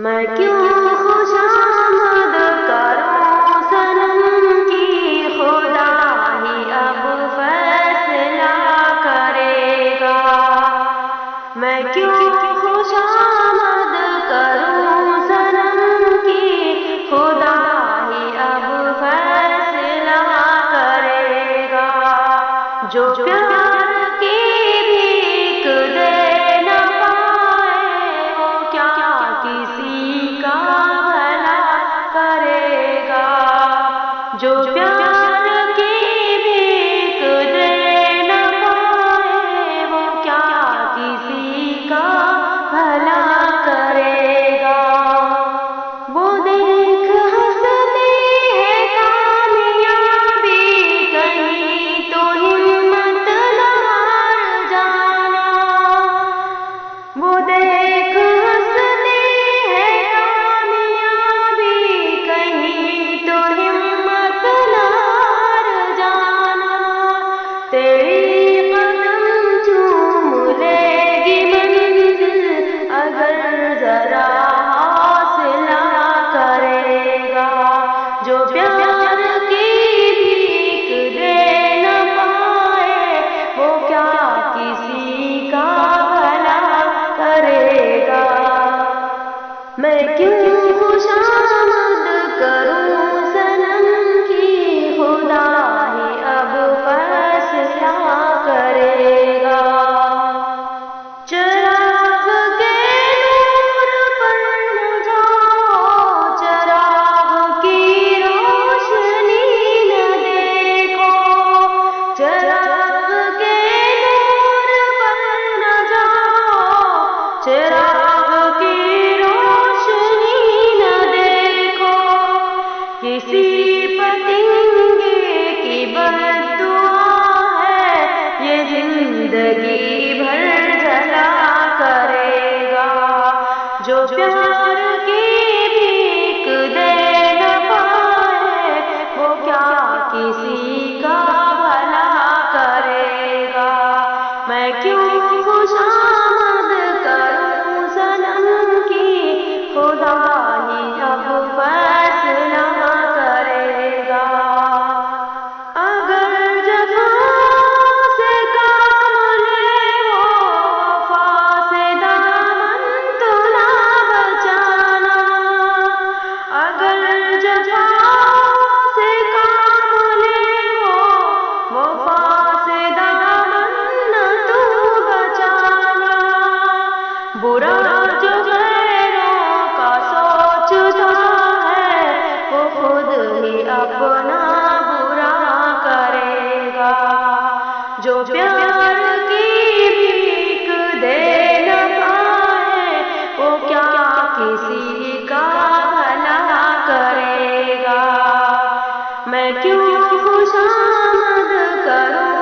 میں کیوں خوشامد کروں صنم کی، خدا ہی اب فیصلہ کرے گا۔ میں کیوں خوشامد کروں صنم کی، خدا ہی اب فیصلہ کرے گا۔ جو پیار کی بھیک دے نہ پائے، وہ کیا کسی کا بھلا کرے گا۔ جو پیار کی بھیک دے نہ پائے، وہ کیا کسی کا بھلا کرے گا۔ وہ دیکھ ہنستی ہے کامیابی، کہیں تو ہمت نہ ہار جانا۔ وہ دیکھ ہنستی ہے کامیابی، کہیں تو ہمت نہ ہار جانا۔ تیری قدم چوم لے گی منزل، اگر ذرا حوصلہ کرے گا۔ جو پیار کی بھیک دے نہ پائے، وہ کیا کسی کا بھلا کرے گا۔ میں کیوں خوشامد کروں صنم کی، خدا ہی اب فیصلہ کرے گا۔ چراغ کے نور پر نہ جاؤ، چراغ کی روشنی نہ دیکھو۔ چراغ کے نور پر نہ جاؤ، چراغ کی روشنی نہ دیکھو۔ کسی پتنگے کی بد دعا ہے، یہ زندگی بھر جلا کرے گا۔ جو پیار کی بھیک دے نہ پائے، وہ کیا کسی کا بھلا کرے گا۔ میں کیوں خوشامد کروں صنم کی، خدا ہی اب فیصلہ کرے گا۔ اگر جفا سے کام لے وہ وفا سے دامن تو نہ بچانا۔ اگر جفا سے کام لے وہ وفا سے دامن تو بچانا۔ برا جو غیروں کا سوچتا ہے، وہ خود ہی اپنا برا کرے گا۔ جو پیار کی بھیک دے نہ پائے، وہ کیا کسی کا بھلا کرے گا۔ میں کیوں خوشامد کروں